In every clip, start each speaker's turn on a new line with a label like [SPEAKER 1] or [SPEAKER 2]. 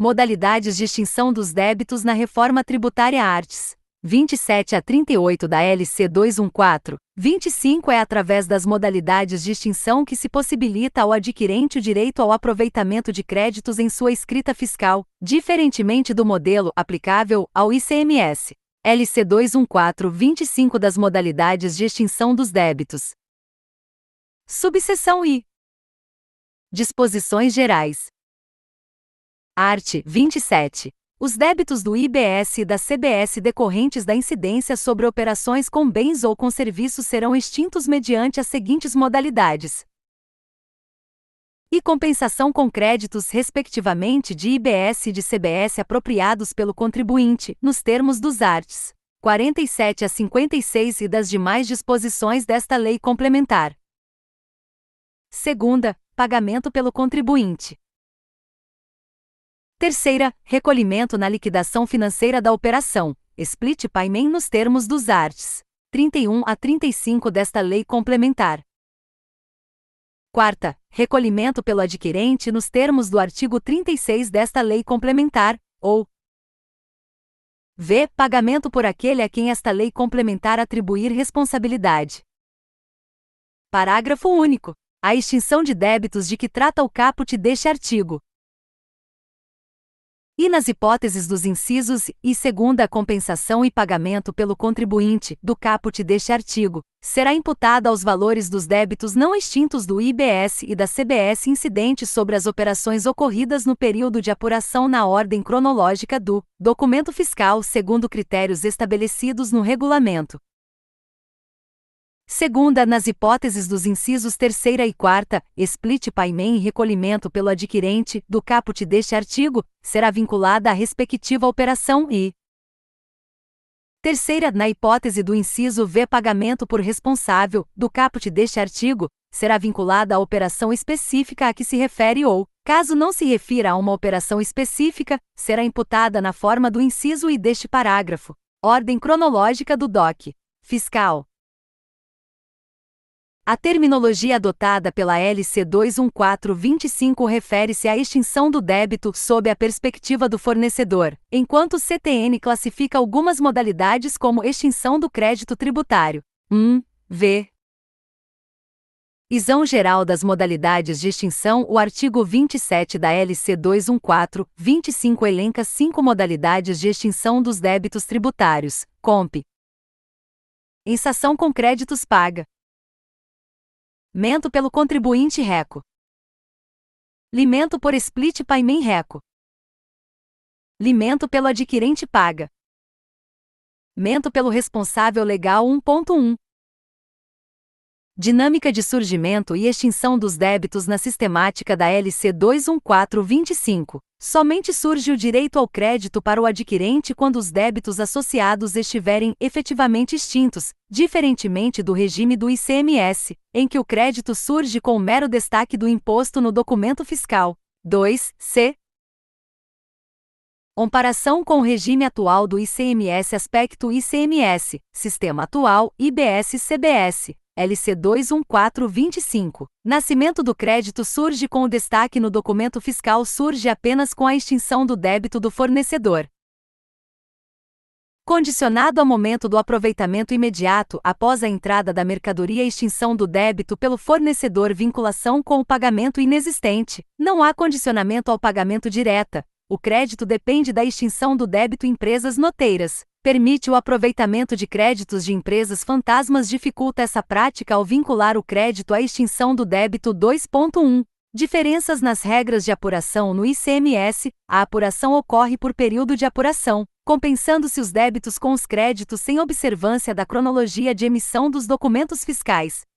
[SPEAKER 1] Modalidades de extinção dos débitos na Reforma Tributária arts. 27 a 38 da LC 214. 25 é através das modalidades de extinção que se possibilita ao adquirente o direito ao aproveitamento de créditos em sua escrita fiscal, diferentemente do modelo aplicável ao ICMS. LC 214. 25 das modalidades de extinção dos débitos. Subseção I. Disposições gerais. Art. 27. Os débitos do IBS e da CBS decorrentes da incidência sobre operações com bens ou com serviços serão extintos mediante as seguintes modalidades: e compensação com créditos respectivamente de IBS e de CBS apropriados pelo contribuinte, nos termos dos arts. 47 a 56 e das demais disposições desta lei complementar. Segunda, pagamento pelo contribuinte. Terceira, recolhimento na liquidação financeira da operação, split payment nos termos dos arts. 31 a 35 desta lei complementar. Quarta, recolhimento pelo adquirente nos termos do artigo 36 desta lei complementar, ou v. Pagamento por aquele a quem esta lei complementar atribuir responsabilidade. Parágrafo único. A extinção de débitos de que trata o caput deste artigo. E nas hipóteses dos incisos e segunda a compensação e pagamento pelo contribuinte, do caput deste artigo, será imputada aos valores dos débitos não extintos do IBS e da CBS incidentes sobre as operações ocorridas no período de apuração na ordem cronológica do documento fiscal segundo critérios estabelecidos no regulamento. Segunda, nas hipóteses dos incisos terceira e quarta, split payment e recolhimento pelo adquirente, do caput deste artigo, será vinculada à respectiva operação e terceira, na hipótese do inciso v. Pagamento por responsável, do caput deste artigo, será vinculada à operação específica a que se refere ou, caso não se refira a uma operação específica, será imputada na forma do inciso I deste parágrafo. Ordem cronológica do DOC fiscal. A terminologia adotada pela LC 214/25 refere-se à extinção do débito sob a perspectiva do fornecedor, enquanto o CTN classifica algumas modalidades como extinção do crédito tributário. 1. V. Visão geral das modalidades de extinção. O artigo 27 da LC 214/25 elenca 5 modalidades de extinção dos débitos tributários, comp. Insação com créditos paga. Mento pelo contribuinte RECO. Limento por split payment RECO. Limento pelo adquirente paga. Mento pelo responsável legal 1.1. Dinâmica de surgimento e extinção dos débitos na sistemática da LC 214/25. Somente surge o direito ao crédito para o adquirente quando os débitos associados estiverem efetivamente extintos, diferentemente do regime do ICMS, em que o crédito surge com o mero destaque do imposto no documento fiscal. 2c. Comparação com o regime atual do ICMS. Aspecto ICMS, Sistema Atual, IBS-CBS. LC 214/25. Nascimento do crédito surge com o destaque no documento fiscal. Surge apenas com a extinção do débito do fornecedor. Condicionado ao momento do aproveitamento imediato após a entrada da mercadoria. Extinção do débito pelo fornecedor. Vinculação com o pagamento inexistente. Não há condicionamento ao pagamento direta. O crédito depende da extinção do débito. Empresas noteiras. Permite o aproveitamento de créditos de empresas fantasmas. Dificulta essa prática ao vincular o crédito à extinção do débito. 2.1. Diferenças nas regras de apuração. No ICMS, a apuração ocorre por período de apuração, compensando-se os débitos com os créditos sem observância da cronologia de emissão dos documentos fiscais.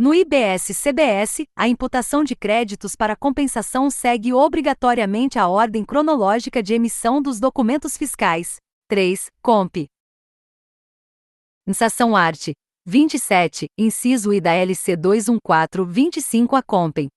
[SPEAKER 1] No IBS-CBS, a imputação de créditos para compensação segue obrigatoriamente a ordem cronológica de emissão dos documentos fiscais. 3. Comp. Insação art. 27, inciso I da LC 214/25 a compem.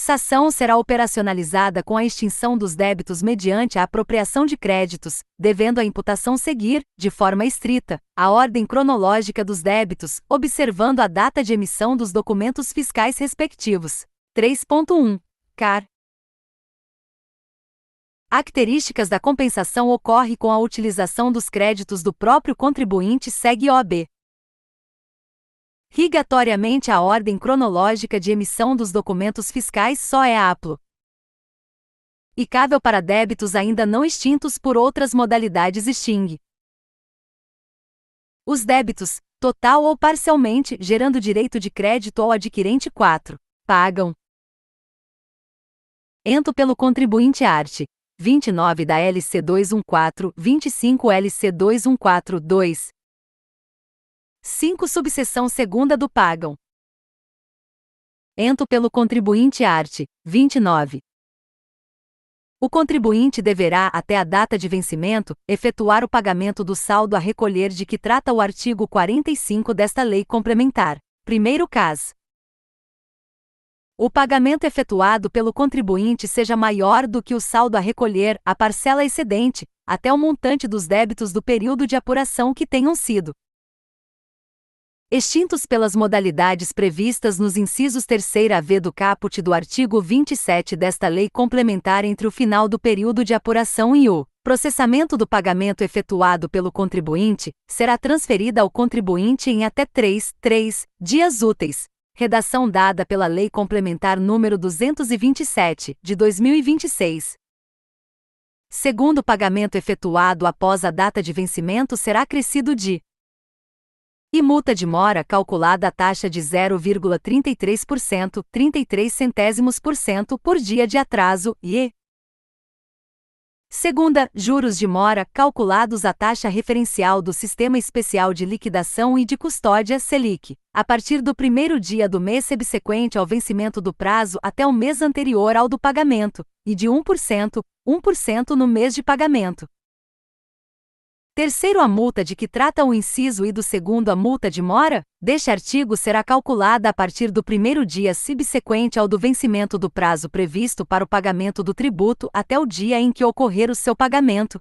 [SPEAKER 1] Sação será operacionalizada com a extinção dos débitos mediante a apropriação de créditos, devendo a imputação seguir, de forma estrita, a ordem cronológica dos débitos, observando a data de emissão dos documentos fiscais respectivos. 3.1. CAR. Características da compensação ocorre com a utilização dos créditos do próprio contribuinte segue OAB. Obrigatoriamente a ordem cronológica de emissão dos documentos fiscais só é aplicável para débitos ainda não extintos por outras modalidades extingue os débitos, total ou parcialmente, gerando direito de crédito ao adquirente 4. Pagam pelo contribuinte art. 29 da LC 214, 25 LC 2142. 5 subseção 2ª do pagam pelo contribuinte art. 29. O contribuinte deverá, até a data de vencimento, efetuar o pagamento do saldo a recolher de que trata o artigo 45 desta lei complementar. Primeiro caso. O pagamento efetuado pelo contribuinte seja maior do que o saldo a recolher, a parcela excedente, até o montante dos débitos do período de apuração que tenham sido extintos pelas modalidades previstas nos incisos 3ª do caput do artigo 27 desta lei complementar entre o final do período de apuração e o processamento do pagamento efetuado pelo contribuinte, será transferida ao contribuinte em até 3 dias úteis. Redação dada pela Lei Complementar nº 227, de 2026. Segundo o pagamento efetuado após a data de vencimento será acrescido de multa de mora calculada a taxa de 0,33%, 33 centésimos por cento por dia de atraso e segunda, juros de mora calculados à taxa referencial do Sistema Especial de Liquidação e de Custódia Selic, a partir do primeiro dia do mês subsequente ao vencimento do prazo até o mês anterior ao do pagamento, e de 1% no mês de pagamento. Terceiro, a multa de que trata o inciso e do segundo, a multa de mora deste artigo será calculada a partir do primeiro dia subsequente ao do vencimento do prazo previsto para o pagamento do tributo até o dia em que ocorrer o seu pagamento.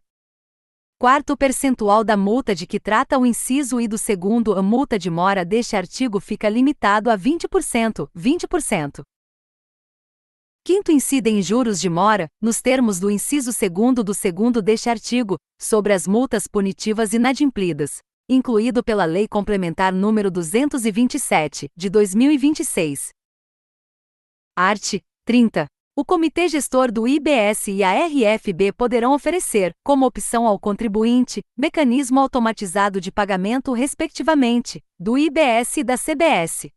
[SPEAKER 1] Quarto, o percentual da multa de que trata o inciso e do segundo, a multa de mora deste artigo fica limitado a 20%. Quinto, incidem juros de mora, nos termos do inciso 2º do segundo deste artigo, sobre as multas punitivas inadimplidas, incluído pela Lei Complementar nº 227, de 2026. Art. 30. O Comitê Gestor do IBS e a RFB poderão oferecer, como opção ao contribuinte, mecanismo automatizado de pagamento respectivamente, do IBS e da CBS.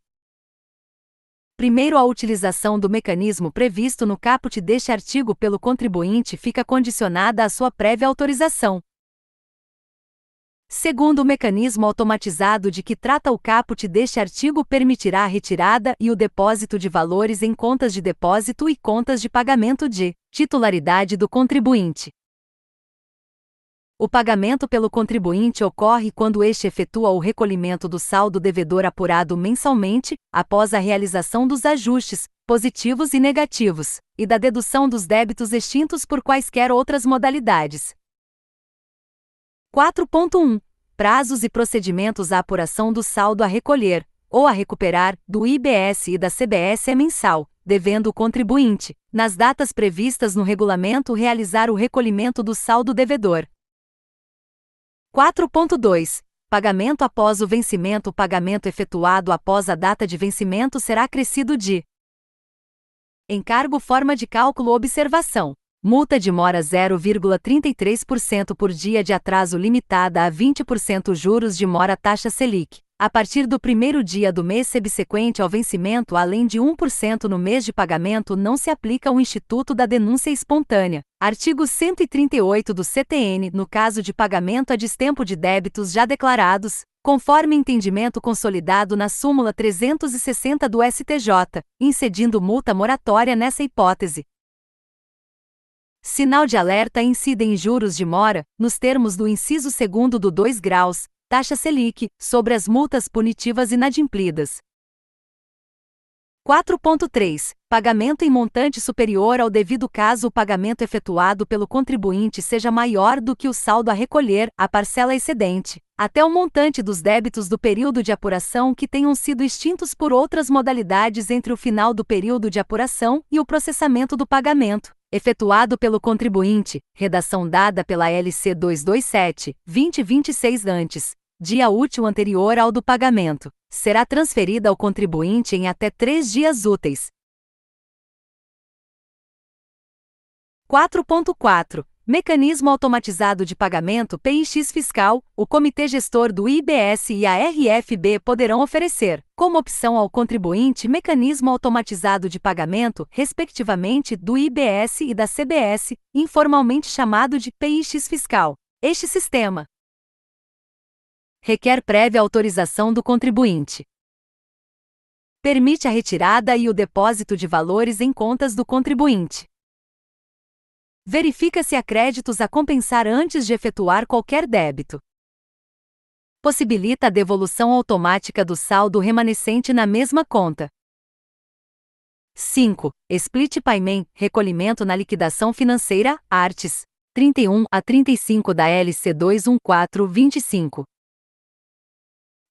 [SPEAKER 1] Primeiro, a utilização do mecanismo previsto no caput deste artigo pelo contribuinte fica condicionada à sua prévia autorização. Segundo, o mecanismo automatizado de que trata o caput deste artigo permitirá a retirada e o depósito de valores em contas de depósito e contas de pagamento de titularidade do contribuinte. O pagamento pelo contribuinte ocorre quando este efetua o recolhimento do saldo devedor apurado mensalmente, após a realização dos ajustes, positivos e negativos, e da dedução dos débitos extintos por quaisquer outras modalidades. 4.1. Prazos e procedimentos. A apuração do saldo a recolher, ou a recuperar, do IBS e da CBS é mensal, devendo o contribuinte, nas datas previstas no regulamento, realizar o recolhimento do saldo devedor. 4.2. Pagamento após o vencimento. O pagamento efetuado após a data de vencimento será acrescido de encargo, forma de cálculo, observação. Multa de mora 0,33% por dia de atraso limitada a 20%, juros de mora, taxa Selic, a partir do primeiro dia do mês subsequente ao vencimento, além de 1% no mês de pagamento. Não se aplica o Instituto da Denúncia Espontânea. Artigo 138 do CTN, no caso de pagamento a destempo de débitos já declarados, conforme entendimento consolidado na súmula 360 do STJ, incidindo multa moratória nessa hipótese. Sinal de alerta: incidem juros de mora, nos termos do inciso 2º do 2 graus, taxa Selic, sobre as multas punitivas inadimplidas. 4.3. Pagamento em montante superior ao devido caso o pagamento efetuado pelo contribuinte seja maior do que o saldo a recolher, a parcela excedente, até o montante dos débitos do período de apuração que tenham sido extintos por outras modalidades entre o final do período de apuração e o processamento do pagamento, efetuado pelo contribuinte, redação dada pela LC 227/2026 antes, dia útil anterior ao do pagamento, será transferida ao contribuinte em até 3 dias úteis. 4.4 Mecanismo automatizado de pagamento PIX fiscal. O Comitê Gestor do IBS e a RFB poderão oferecer, como opção ao contribuinte, mecanismo automatizado de pagamento, respectivamente, do IBS e da CBS, informalmente chamado de PIX fiscal. Este sistema requer prévia autorização do contribuinte. Permite a retirada e o depósito de valores em contas do contribuinte. Verifica se há créditos a compensar antes de efetuar qualquer débito. Possibilita a devolução automática do saldo remanescente na mesma conta. 5. Split Payment, recolhimento na liquidação financeira, artes. 31 a 35 da LC 214/25.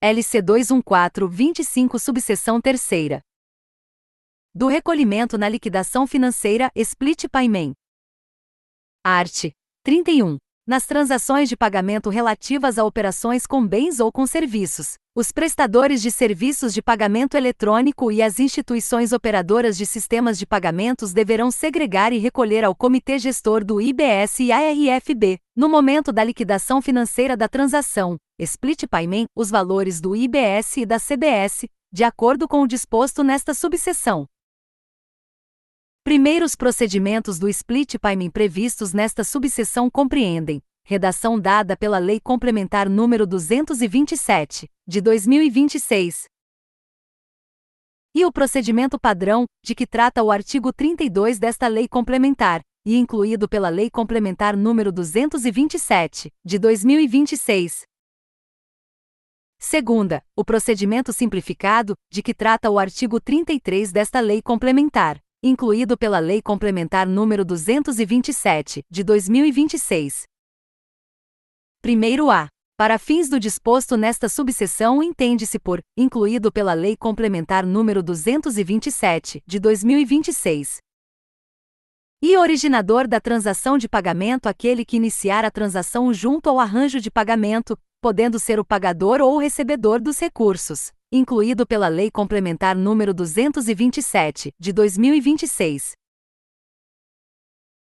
[SPEAKER 1] LC 214/25 subseção 3ª. Do recolhimento na liquidação financeira, Split Payment. Art. 31. Nas transações de pagamento relativas a operações com bens ou com serviços, os prestadores de serviços de pagamento eletrônico e as instituições operadoras de sistemas de pagamentos deverão segregar e recolher ao Comitê Gestor do IBS e à RFB, no momento da liquidação financeira da transação, Split Payment, os valores do IBS e da CBS, de acordo com o disposto nesta subseção. Primeiros procedimentos do Split Payment previstos nesta subseção compreendem: redação dada pela Lei Complementar nº 227, de 2026. E o procedimento padrão, de que trata o artigo 32 desta Lei Complementar, e incluído pela Lei Complementar nº 227, de 2026. Segunda, o procedimento simplificado, de que trata o artigo 33 desta Lei Complementar, incluído pela Lei Complementar nº 227, de 2026. Primeiro A. Para fins do disposto nesta subseção entende-se por, incluído pela Lei Complementar nº 227, de 2026. E originador da transação de pagamento aquele que iniciar a transação junto ao arranjo de pagamento, podendo ser o pagador ou o recebedor dos recursos, incluído pela Lei Complementar nº 227, de 2026.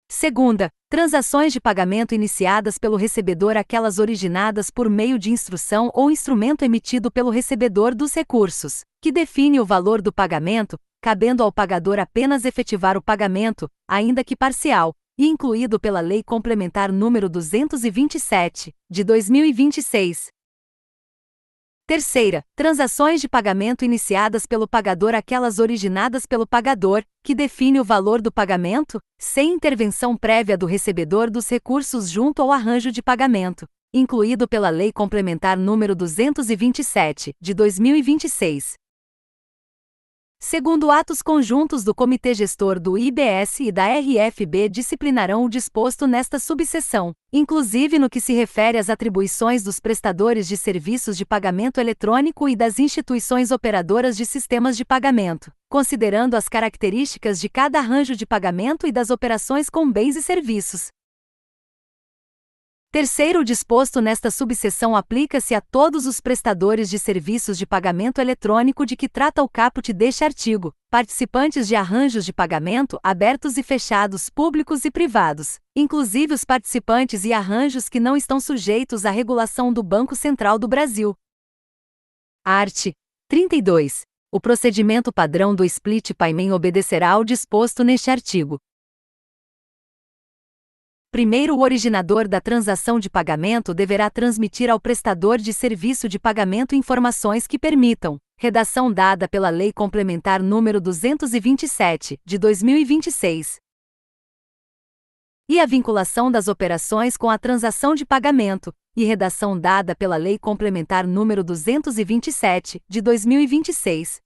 [SPEAKER 1] Segunda, transações de pagamento iniciadas pelo recebedor aquelas originadas por meio de instrução ou instrumento emitido pelo recebedor dos recursos, que define o valor do pagamento, cabendo ao pagador apenas efetivar o pagamento, ainda que parcial, e incluído pela Lei Complementar nº 227, de 2026. Terceira, transações de pagamento iniciadas pelo pagador aquelas originadas pelo pagador, que define o valor do pagamento, sem intervenção prévia do recebedor dos recursos junto ao arranjo de pagamento, incluído pela Lei Complementar nº 227, de 2026. Segundo, atos conjuntos do Comitê Gestor do IBS e da RFB disciplinarão o disposto nesta subseção, inclusive no que se refere às atribuições dos prestadores de serviços de pagamento eletrônico e das instituições operadoras de sistemas de pagamento, considerando as características de cada arranjo de pagamento e das operações com bens e serviços. Terceiro, o disposto nesta subseção aplica-se a todos os prestadores de serviços de pagamento eletrônico de que trata o caput deste artigo, participantes de arranjos de pagamento abertos e fechados, públicos e privados, inclusive os participantes e arranjos que não estão sujeitos à regulação do Banco Central do Brasil. Art. 32. O procedimento padrão do Split Payment obedecerá ao disposto neste artigo. Primeiro, o originador da transação de pagamento deverá transmitir ao prestador de serviço de pagamento informações que permitam, redação dada pela Lei Complementar nº 227, de 2026, e a vinculação das operações com a transação de pagamento, e redação dada pela Lei Complementar nº 227, de 2026.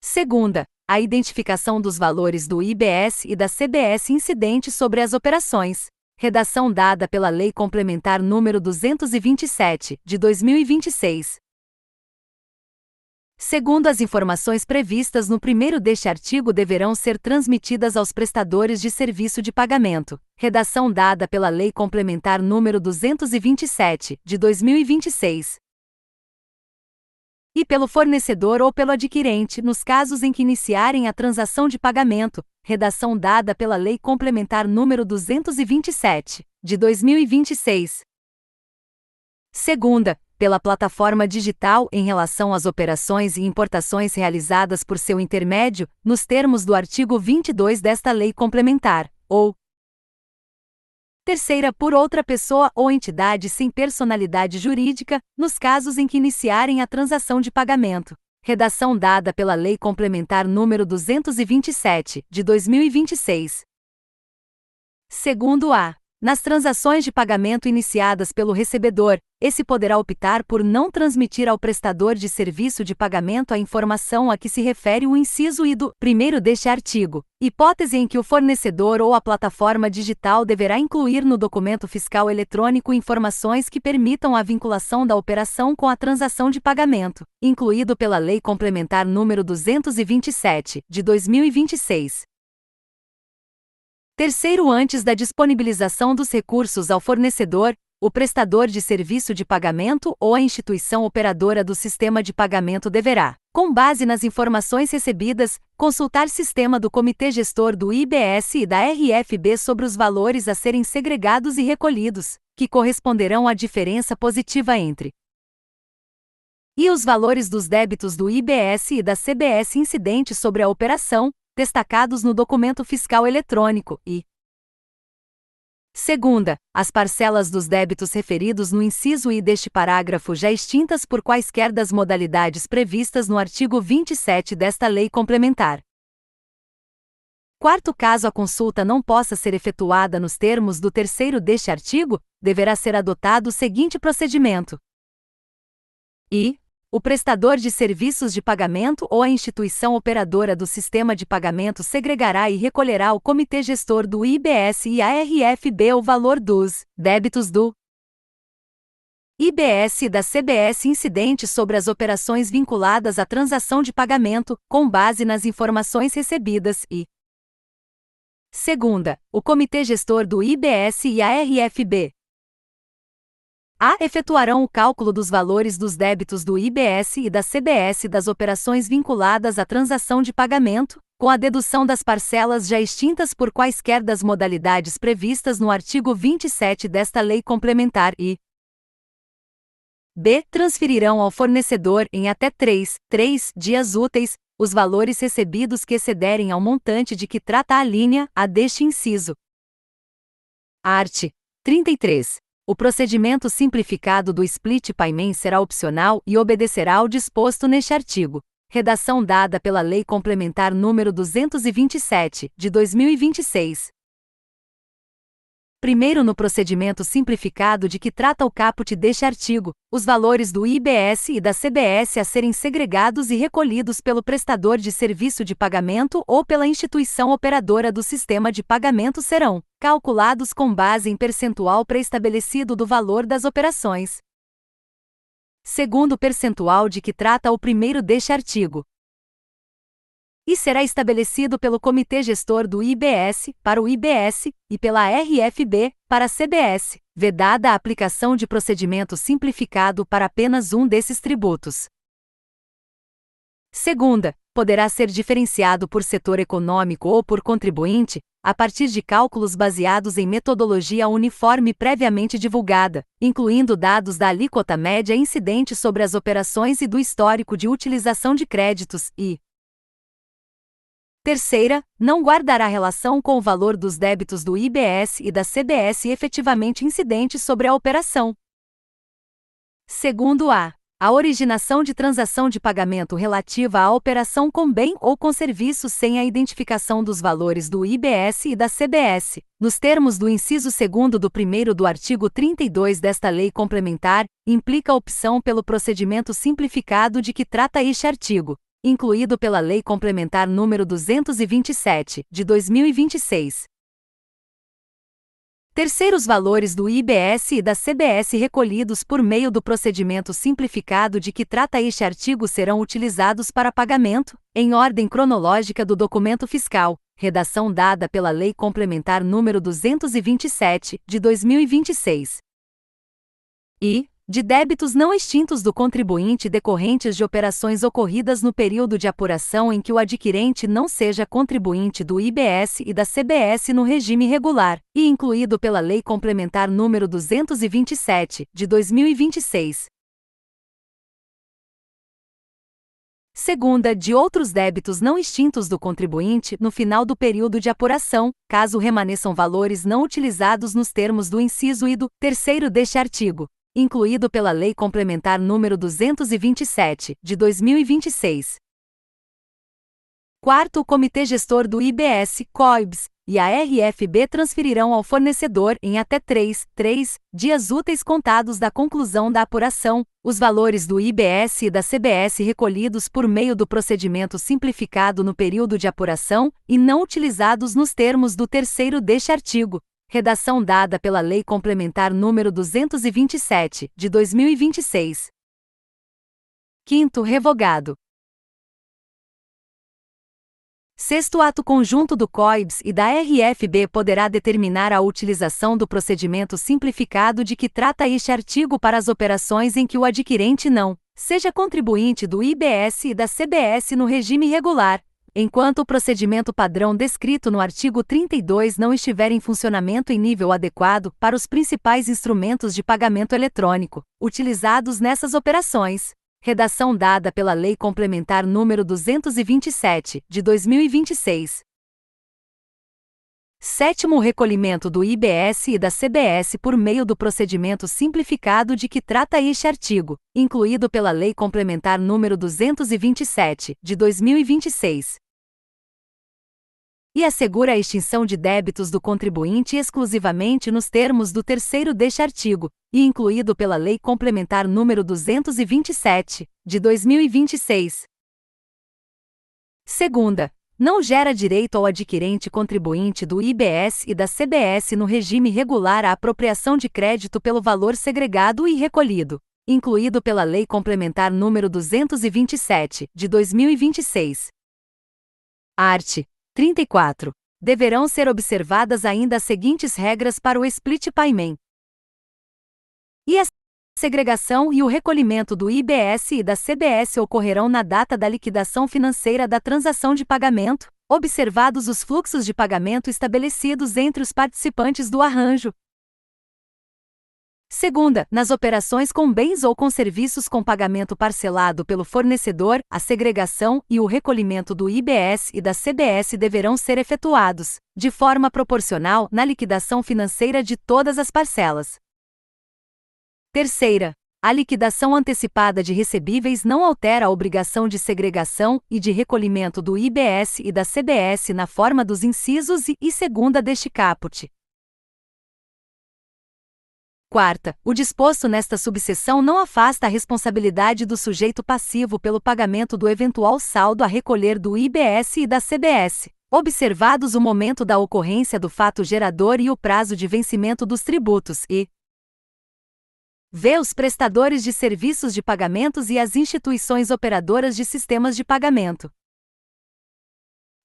[SPEAKER 1] Segunda, a identificação dos valores do IBS e da CBS incidentes sobre as operações. Redação dada pela Lei Complementar nº 227, de 2026. Segundo as informações previstas no primeiro deste artigo deverão ser transmitidas aos prestadores de serviço de pagamento. Redação dada pela Lei Complementar nº 227, de 2026. E pelo fornecedor ou pelo adquirente, nos casos em que iniciarem a transação de pagamento. Redação dada pela Lei Complementar nº 227, de 2026. Segunda, pela plataforma digital em relação às operações e importações realizadas por seu intermédio, nos termos do artigo 22 desta lei complementar, ou terceira, por outra pessoa ou entidade sem personalidade jurídica, nos casos em que iniciarem a transação de pagamento. Redação dada pela Lei Complementar nº 227, de 2026. Segundo a. Nas transações de pagamento iniciadas pelo recebedor, esse poderá optar por não transmitir ao prestador de serviço de pagamento a informação a que se refere o inciso I do 1º deste artigo, hipótese em que o fornecedor ou a plataforma digital deverá incluir no documento fiscal eletrônico informações que permitam a vinculação da operação com a transação de pagamento, incluído pela Lei Complementar nº 227, de 2026. Terceiro, antes da disponibilização dos recursos ao fornecedor, o prestador de serviço de pagamento ou a instituição operadora do sistema de pagamento deverá, com base nas informações recebidas, consultar sistema do Comitê Gestor do IBS e da RFB sobre os valores a serem segregados e recolhidos, que corresponderão à diferença positiva entre e os valores dos débitos do IBS e da CBS incidentes sobre a operação, destacados no documento fiscal eletrônico, e segunda, as parcelas dos débitos referidos no inciso I deste parágrafo já extintas por quaisquer das modalidades previstas no artigo 27 desta lei complementar. Quarto, caso a consulta não possa ser efetuada nos termos do 3º deste artigo, deverá ser adotado o seguinte procedimento. I. O prestador de serviços de pagamento ou a instituição operadora do sistema de pagamento segregará e recolherá ao Comitê Gestor do IBS e à RFB o valor dos débitos do IBS e da CBS incidentes sobre as operações vinculadas à transação de pagamento, com base nas informações recebidas, e segunda, o Comitê Gestor do IBS e a RFB a. Efetuarão o cálculo dos valores dos débitos do IBS e da CBS das operações vinculadas à transação de pagamento, com a dedução das parcelas já extintas por quaisquer das modalidades previstas no artigo 27 desta lei complementar e b. Transferirão ao fornecedor em até 3 dias úteis, os valores recebidos que excederem ao montante de que trata a linha A deste inciso. Art. 33. O procedimento simplificado do split payment será opcional e obedecerá ao disposto neste artigo. Redação dada pela Lei Complementar nº 227, de 2026. Primeiro, no procedimento simplificado de que trata o caput deste artigo, os valores do IBS e da CBS a serem segregados e recolhidos pelo prestador de serviço de pagamento ou pela instituição operadora do sistema de pagamento serão calculados com base em percentual pré-estabelecido do valor das operações. Segundo, o percentual de que trata o primeiro deste artigo e será estabelecido pelo Comitê Gestor do IBS, para o IBS, e pela RFB, para a CBS, vedada a aplicação de procedimento simplificado para apenas um desses tributos. Segunda, poderá ser diferenciado por setor econômico ou por contribuinte, a partir de cálculos baseados em metodologia uniforme previamente divulgada, incluindo dados da alíquota média incidente sobre as operações e do histórico de utilização de créditos, e terceira, não guardará relação com o valor dos débitos do IBS e da CBS efetivamente incidentes sobre a operação. Segundo, a originação de transação de pagamento relativa à operação com bem ou com serviço sem a identificação dos valores do IBS e da CBS, nos termos do inciso 2º do 1º do artigo 32 desta lei complementar, implica a opção pelo procedimento simplificado de que trata este artigo, incluído pela Lei Complementar nº 227, de 2026. Terceiro, os valores do IBS e da CBS recolhidos por meio do procedimento simplificado de que trata este artigo serão utilizados para pagamento, em ordem cronológica do documento fiscal, redação dada pela Lei Complementar nº 227, de 2026. E de débitos não extintos do contribuinte decorrentes de operações ocorridas no período de apuração em que o adquirente não seja contribuinte do IBS e da CBS no regime regular, e incluído pela Lei Complementar nº 227, de 2026. Segunda, de outros débitos não extintos do contribuinte no final do período de apuração, caso remanesçam valores não utilizados nos termos do inciso I do terceiro deste artigo, incluído pela Lei Complementar nº 227, de 2026. Quarto, o Comitê Gestor do IBS, COIBS, e a RFB transferirão ao fornecedor, em até 3 dias úteis contados da conclusão da apuração, os valores do IBS e da CBS recolhidos por meio do procedimento simplificado no período de apuração e não utilizados nos termos do terceiro deste artigo, redação dada pela Lei Complementar nº 227, de 2026. Quinto, revogado. Sexto, ato conjunto do COIBS e da RFB poderá determinar a utilização do procedimento simplificado de que trata este artigo para as operações em que o adquirente não seja contribuinte do IBS e da CBS no regime regular, enquanto o procedimento padrão descrito no artigo 32 não estiver em funcionamento em nível adequado para os principais instrumentos de pagamento eletrônico utilizados nessas operações. Redação dada pela Lei Complementar nº 227, de 2026. Sétimo, o recolhimento do IBS e da CBS por meio do procedimento simplificado de que trata este artigo, incluído pela Lei Complementar nº 227, de 2026. E assegura a extinção de débitos do contribuinte exclusivamente nos termos do terceiro deste artigo, e incluído pela Lei Complementar nº 227, de 2026. Segunda, não gera direito ao adquirente contribuinte do IBS e da CBS no regime regular a apropriação de crédito pelo valor segregado e recolhido, incluído pela Lei Complementar nº 227, de 2026. Art. 34. Deverão ser observadas ainda as seguintes regras para o split payment. E a segregação e o recolhimento do IBS e da CBS ocorrerão na data da liquidação financeira da transação de pagamento, observados os fluxos de pagamento estabelecidos entre os participantes do arranjo. Segunda, nas operações com bens ou com serviços com pagamento parcelado pelo fornecedor, a segregação e o recolhimento do IBS e da CBS deverão ser efetuados, de forma proporcional, na liquidação financeira de todas as parcelas. Terceira, a liquidação antecipada de recebíveis não altera a obrigação de segregação e de recolhimento do IBS e da CBS na forma dos incisos e segunda deste caput. Quarta, o disposto nesta subseção não afasta a responsabilidade do sujeito passivo pelo pagamento do eventual saldo a recolher do IBS e da CBS, observados o momento da ocorrência do fato gerador e o prazo de vencimento dos tributos e v. os prestadores de serviços de pagamentos e as instituições operadoras de sistemas de pagamento.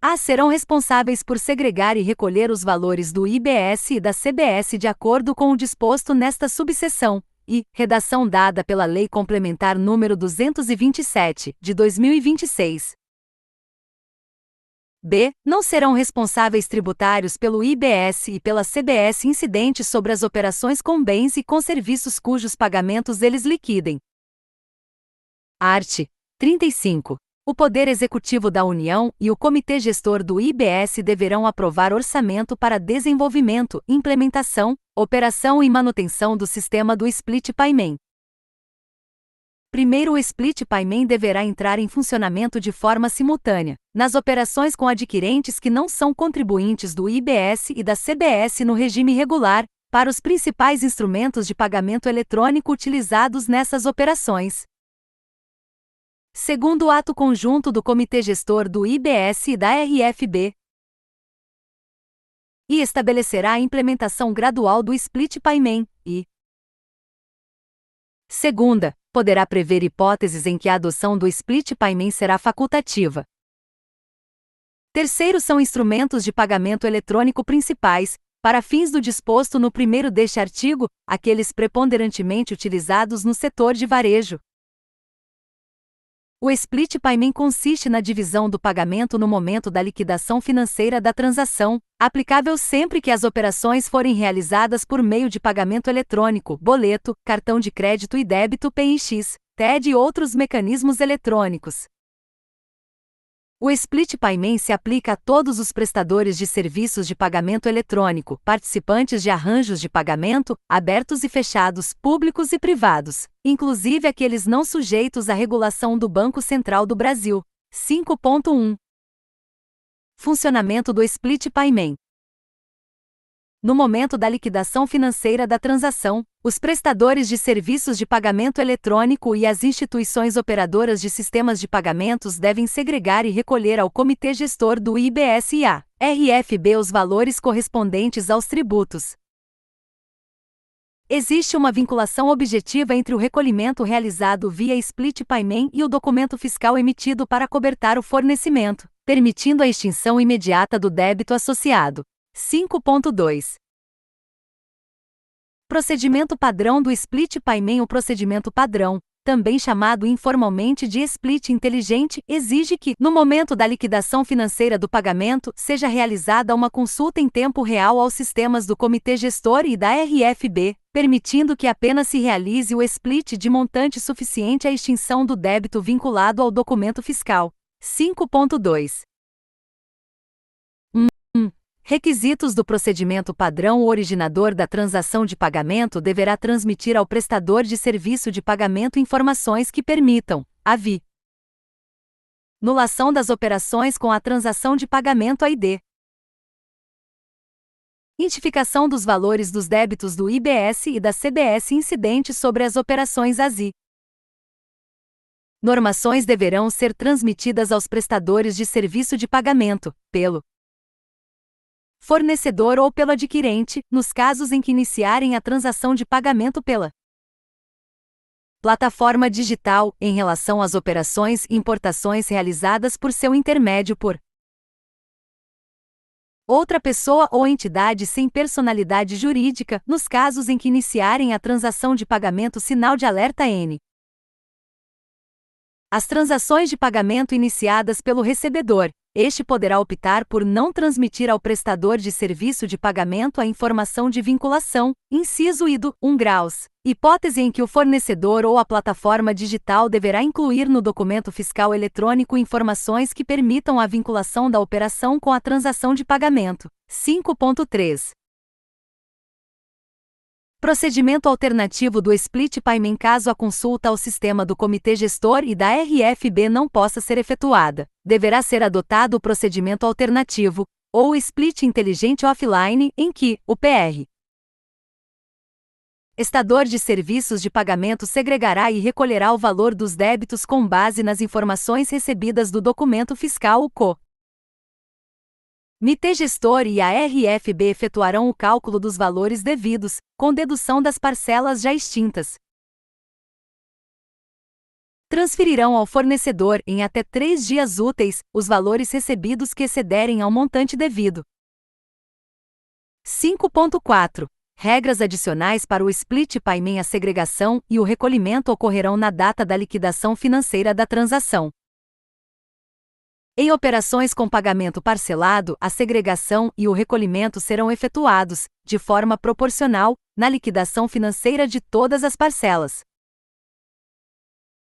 [SPEAKER 1] A. serão responsáveis por segregar e recolher os valores do IBS e da CBS de acordo com o disposto nesta subseção, e redação dada pela Lei Complementar nº 227, de 2026. B. não serão responsáveis tributários pelo IBS e pela CBS incidentes sobre as operações com bens e com serviços cujos pagamentos eles liquidem. Art. 35. O Poder Executivo da União e o Comitê Gestor do IBS deverão aprovar orçamento para desenvolvimento, implementação, operação e manutenção do sistema do Split Payment. Primeiro, o Split Payment deverá entrar em funcionamento de forma simultânea, nas operações com adquirentes que não são contribuintes do IBS e da CBS no regime regular, para os principais instrumentos de pagamento eletrônico utilizados nessas operações. Segundo, o ato conjunto do Comitê Gestor do IBS e da RFB. e estabelecerá a implementação gradual do Split Payment, e segunda, poderá prever hipóteses em que a adoção do Split Payment será facultativa. Terceiro são instrumentos de pagamento eletrônico principais, para fins do disposto no primeiro deste artigo, aqueles preponderantemente utilizados no setor de varejo. O Split Payment consiste na divisão do pagamento no momento da liquidação financeira da transação, aplicável sempre que as operações forem realizadas por meio de pagamento eletrônico, boleto, cartão de crédito e débito PIX, TED e outros mecanismos eletrônicos. O Split Payment se aplica a todos os prestadores de serviços de pagamento eletrônico, participantes de arranjos de pagamento, abertos e fechados, públicos e privados, inclusive aqueles não sujeitos à regulação do Banco Central do Brasil. 5.1 Funcionamento do Split Payment. No momento da liquidação financeira da transação, os prestadores de serviços de pagamento eletrônico e as instituições operadoras de sistemas de pagamentos devem segregar e recolher ao Comitê Gestor do IBS e à RFB os valores correspondentes aos tributos. Existe uma vinculação objetiva entre o recolhimento realizado via Split Payment e o documento fiscal emitido para cobertar o fornecimento, permitindo a extinção imediata do débito associado. 5.2 Procedimento padrão do Split Payment. O procedimento padrão, também chamado informalmente de split inteligente, exige que, no momento da liquidação financeira do pagamento, seja realizada uma consulta em tempo real aos sistemas do Comitê Gestor e da RFB, permitindo que apenas se realize o split de montante suficiente à extinção do débito vinculado ao documento fiscal. 5.2 Requisitos do procedimento padrão. O originador da transação de pagamento deverá transmitir ao prestador de serviço de pagamento informações que permitam a anulação das operações com a transação de pagamento ID, identificação dos valores dos débitos do IBS e da CBS incidentes sobre as operações ASI. Normações deverão ser transmitidas aos prestadores de serviço de pagamento, pelo fornecedor ou pelo adquirente, nos casos em que iniciarem a transação de pagamento pela plataforma digital, em relação às operações e importações realizadas por seu intermédio por outra pessoa ou entidade sem personalidade jurídica, nos casos em que iniciarem a transação de pagamento. Sinal de alerta N. As transações de pagamento iniciadas pelo recebedor, este poderá optar por não transmitir ao prestador de serviço de pagamento a informação de vinculação, inciso I do 1 graus, hipótese em que o fornecedor ou a plataforma digital deverá incluir no documento fiscal eletrônico informações que permitam a vinculação da operação com a transação de pagamento. 5.3 Procedimento alternativo do Split Payment. Caso a consulta ao sistema do Comitê Gestor e da RFB não possa ser efetuada, deverá ser adotado o procedimento alternativo, ou Split Inteligente Offline, em que o prestador de serviços de pagamento segregará e recolherá o valor dos débitos com base nas informações recebidas do documento fiscal. O Comitê Gestor e a RFB efetuarão o cálculo dos valores devidos, com dedução das parcelas já extintas. Transferirão ao fornecedor, em até 3 dias úteis, os valores recebidos que excederem ao montante devido. 5.4 Regras adicionais para o Split Payment. A segregação e o recolhimento ocorrerão na data da liquidação financeira da transação. Em operações com pagamento parcelado, a segregação e o recolhimento serão efetuados, de forma proporcional, na liquidação financeira de todas as parcelas.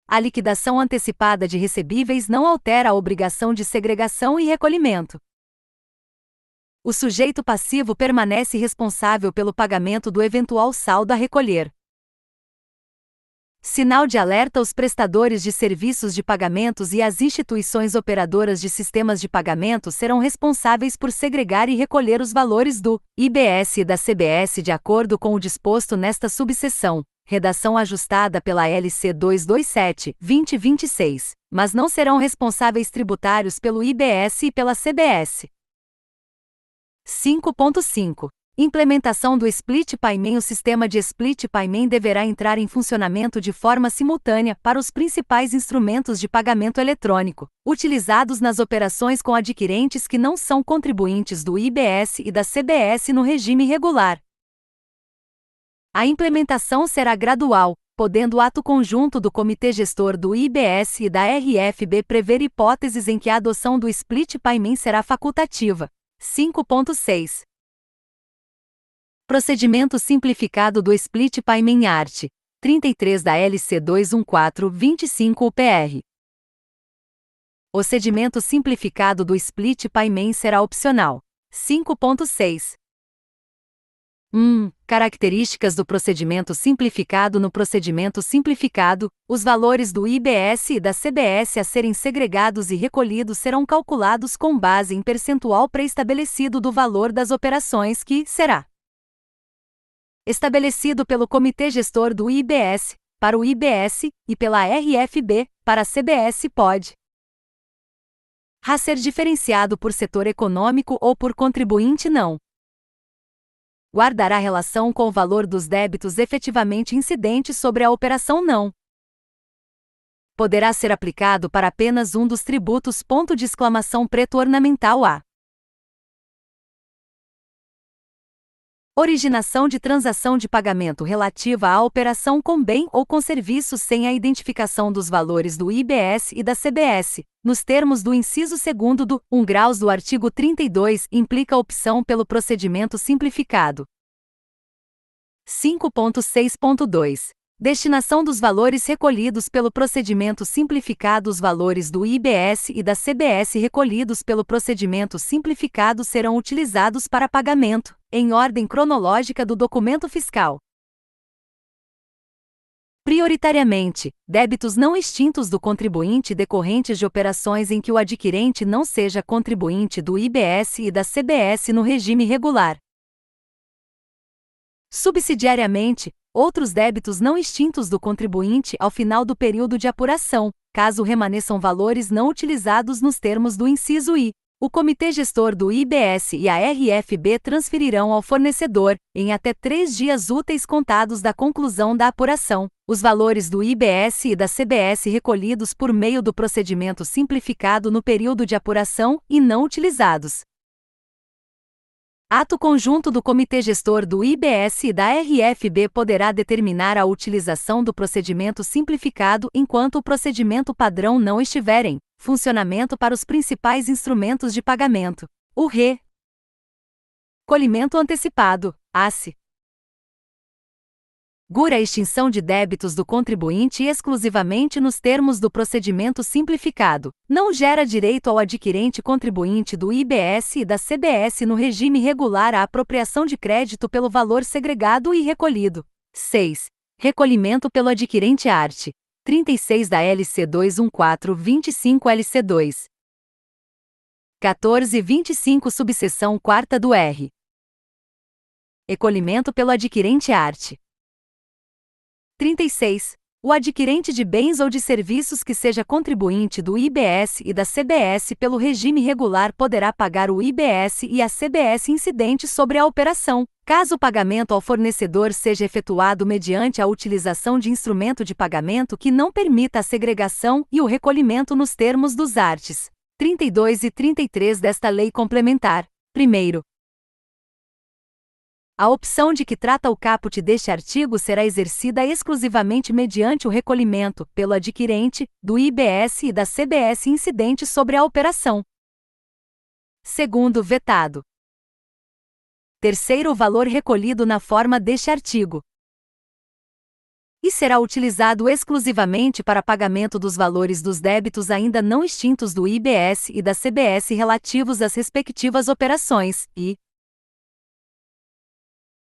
[SPEAKER 1] A liquidação antecipada de recebíveis não altera a obrigação de segregação e recolhimento. O sujeito passivo permanece responsável pelo pagamento do eventual saldo a recolher. Sinal de alerta. Os prestadores de serviços de pagamentos e as instituições operadoras de sistemas de pagamento serão responsáveis por segregar e recolher os valores do IBS e da CBS de acordo com o disposto nesta subseção, redação ajustada pela LC 227/2026, mas não serão responsáveis tributários pelo IBS e pela CBS. 5.5. Implementação do Split Payment. O sistema de Split Payment deverá entrar em funcionamento de forma simultânea para os principais instrumentos de pagamento eletrônico, utilizados nas operações com adquirentes que não são contribuintes do IBS e da CBS no regime regular. A implementação será gradual, podendo o ato conjunto do Comitê Gestor do IBS e da RFB prever hipóteses em que a adoção do Split Payment será facultativa. 5.6. Procedimento simplificado do Split Payment Art. 33 da LC 214/25 UPR. O procedimento simplificado do Split Payment será opcional. 5.6. Características do procedimento simplificado. No procedimento simplificado, os valores do IBS e da CBS a serem segregados e recolhidos serão calculados com base em percentual pré-estabelecido do valor das operações que será estabelecido pelo Comitê Gestor do IBS, para o IBS, e pela RFB, para a CBS pode ser diferenciado por setor econômico ou por contribuinte não. Guardará relação com o valor dos débitos efetivamente incidentes sobre a operação não. Poderá ser aplicado para apenas um dos tributos. Preto ornamental A. Originação de transação de pagamento relativa à operação com bem ou com serviços sem a identificação dos valores do IBS e da CBS, nos termos do inciso 2º do 1 graus do artigo 32, implica opção pelo procedimento simplificado. 5.6.2. Destinação dos valores recolhidos pelo procedimento simplificado. Os valores do IBS e da CBS recolhidos pelo procedimento simplificado serão utilizados para pagamento, em ordem cronológica do documento fiscal. Prioritariamente, débitos não extintos do contribuinte decorrentes de operações em que o adquirente não seja contribuinte do IBS e da CBS no regime regular. Subsidiariamente, outros débitos não extintos do contribuinte ao final do período de apuração, caso remanesçam valores não utilizados nos termos do inciso I. O Comitê Gestor do IBS e a RFB transferirão ao fornecedor, em até 3 dias úteis contados da conclusão da apuração, os valores do IBS e da CBS recolhidos por meio do procedimento simplificado no período de apuração e não utilizados. Ato conjunto do Comitê Gestor do IBS e da RFB poderá determinar a utilização do procedimento simplificado enquanto o procedimento padrão não estiver em funcionamento para os principais instrumentos de pagamento. O recolhimento antecipado, ACE. Gura a extinção de débitos do contribuinte exclusivamente nos termos do procedimento simplificado, não gera direito ao adquirente contribuinte do IBS e da CBS no regime regular à apropriação de crédito pelo valor segregado e recolhido. 6. Recolhimento pelo adquirente art. 36 da LC 214/25 LC 2. 14/25 subseção 4ª do R. Recolhimento pelo adquirente art. 36. O adquirente de bens ou de serviços que seja contribuinte do IBS e da CBS pelo regime regular poderá pagar o IBS e a CBS incidentes sobre a operação, caso o pagamento ao fornecedor seja efetuado mediante a utilização de instrumento de pagamento que não permita a segregação e o recolhimento nos termos dos arts. 32 e 33 desta lei complementar. Primeiro, a opção de que trata o caput deste artigo será exercida exclusivamente mediante o recolhimento, pelo adquirente, do IBS e da CBS incidentes sobre a operação. Segundo, vetado. Terceiro, o valor recolhido na forma deste artigo e será utilizado exclusivamente para pagamento dos valores dos débitos ainda não extintos do IBS e da CBS relativos às respectivas operações, e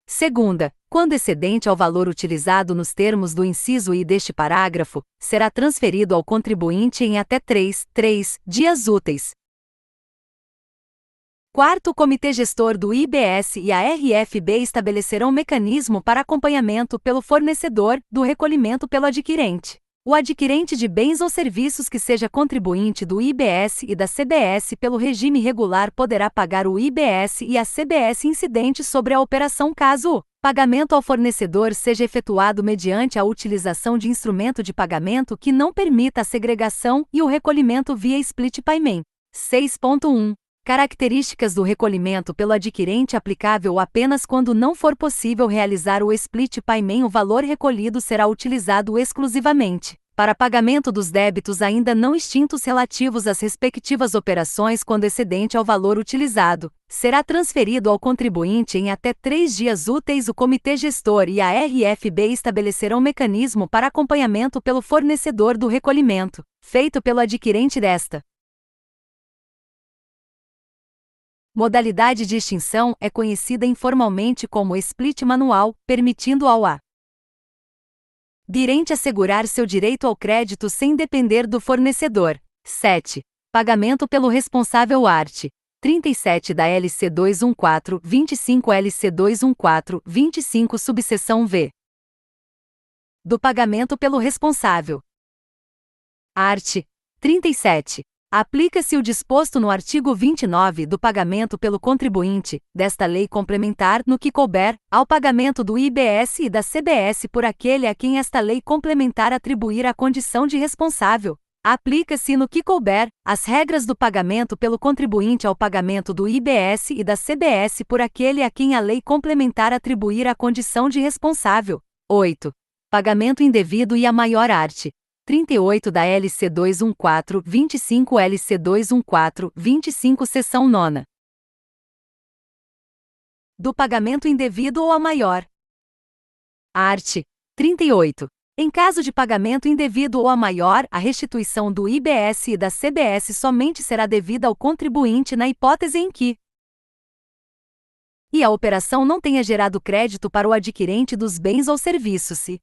[SPEAKER 1] segunda, quando excedente ao valor utilizado nos termos do inciso I deste parágrafo, será transferido ao contribuinte em até 3 dias úteis. Quarto, o Comitê Gestor do IBS e a RFB estabelecerão mecanismo para acompanhamento pelo fornecedor do recolhimento pelo adquirente. O adquirente de bens ou serviços que seja contribuinte do IBS e da CBS pelo regime regular poderá pagar o IBS e a CBS incidentes sobre a operação caso o pagamento ao fornecedor seja efetuado mediante a utilização de instrumento de pagamento que não permita a segregação e o recolhimento via split payment. 6.1. Características do recolhimento pelo adquirente aplicável apenas quando não for possível realizar o split payment. O valor recolhido será utilizado exclusivamente para pagamento dos débitos ainda não extintos relativos às respectivas operações. Quando excedente ao valor utilizado, será transferido ao contribuinte em até 3 dias úteis. O Comitê Gestor e a RFB estabelecerão mecanismo para acompanhamento pelo fornecedor do recolhimento feito pelo adquirente desta modalidade de extinção é conhecida informalmente como split manual, permitindo ao adquirente assegurar seu direito ao crédito sem depender do fornecedor. 7. Pagamento pelo responsável art. 37 da LC 214/25 LC 214/25 subseção V. Do pagamento pelo responsável art. 37. Aplica-se o disposto no artigo 29 do pagamento pelo contribuinte, desta lei complementar, no que couber, ao pagamento do IBS e da CBS por aquele a quem esta lei complementar atribuir a condição de responsável. Aplica-se no que couber, as regras do pagamento pelo contribuinte ao pagamento do IBS e da CBS por aquele a quem a lei complementar atribuir a condição de responsável. 8. Pagamento indevido e a maior art. 38 da LC 214/25 LC 214/25 seção 9. Do pagamento indevido ou a maior art. 38. Em caso de pagamento indevido ou a maior, a restituição do IBS e da CBS somente será devida ao contribuinte na hipótese em que a operação não tenha gerado crédito para o adquirente dos bens ou serviços se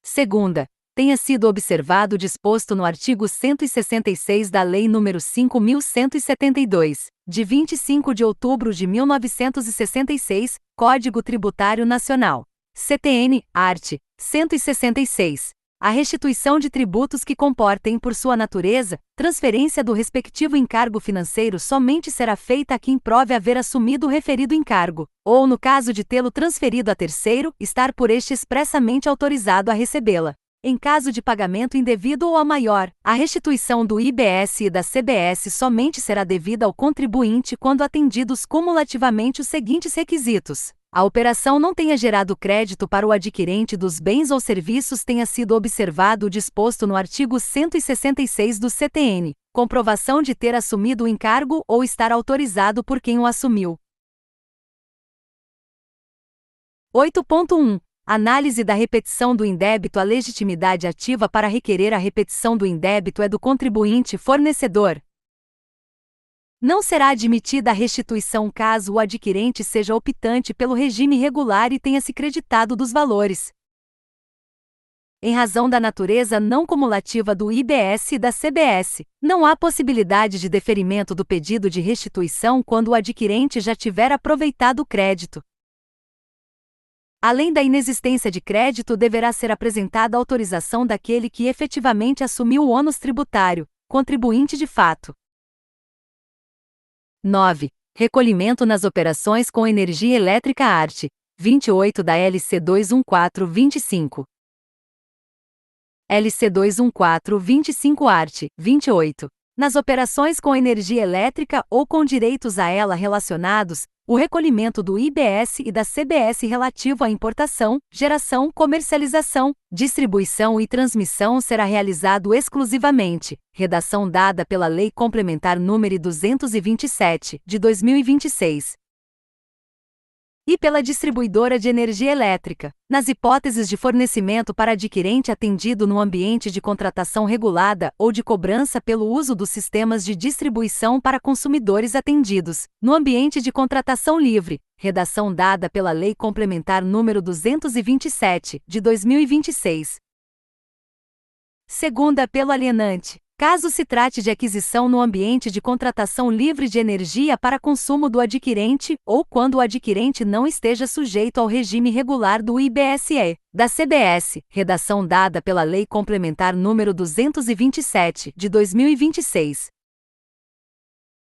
[SPEAKER 1] segunda, tenha sido observado o disposto no artigo 166 da Lei nº 5.172, de 25 de outubro de 1966, Código Tributário Nacional. CTN, art. 166. A restituição de tributos que comportem por sua natureza, transferência do respectivo encargo financeiro somente será feita a quem prove haver assumido o referido encargo, ou no caso de tê-lo transferido a terceiro, estar por este expressamente autorizado a recebê-la. Em caso de pagamento indevido ou a maior, a restituição do IBS e da CBS somente será devida ao contribuinte quando atendidos cumulativamente os seguintes requisitos: a operação não tenha gerado crédito para o adquirente dos bens ou serviços, tenha sido observado o disposto no artigo 166 do CTN, comprovação de ter assumido o encargo ou estar autorizado por quem o assumiu. 8.1. Análise da repetição do indébito. A legitimidade ativa para requerer a repetição do indébito é do contribuinte fornecedor. Não será admitida a restituição caso o adquirente seja optante pelo regime regular e tenha se creditado dos valores, em razão da natureza não cumulativa do IBS e da CBS. Não há possibilidade de deferimento do pedido de restituição quando o adquirente já tiver aproveitado o crédito. Além da inexistência de crédito, deverá ser apresentada a autorização daquele que efetivamente assumiu o ônus tributário, contribuinte de fato. 9. Recolhimento nas operações com energia elétrica art. 28 da LC 214/25. LC 214/25 art. 28. Nas operações com energia elétrica ou com direitos a ela relacionados, o recolhimento do IBS e da CBS relativo à importação, geração, comercialização, distribuição e transmissão será realizado exclusivamente, redação dada pela Lei Complementar nº 227, de 2026. E pela distribuidora de energia elétrica, nas hipóteses de fornecimento para adquirente atendido no ambiente de contratação regulada ou de cobrança pelo uso dos sistemas de distribuição para consumidores atendidos, no ambiente de contratação livre, redação dada pela Lei Complementar nº 227, de 2026. Segunda, pelo alienante, caso se trate de aquisição no ambiente de contratação livre de energia para consumo do adquirente, ou quando o adquirente não esteja sujeito ao regime regular do IBSE, da CBS, redação dada pela Lei Complementar nº 227, de 2026.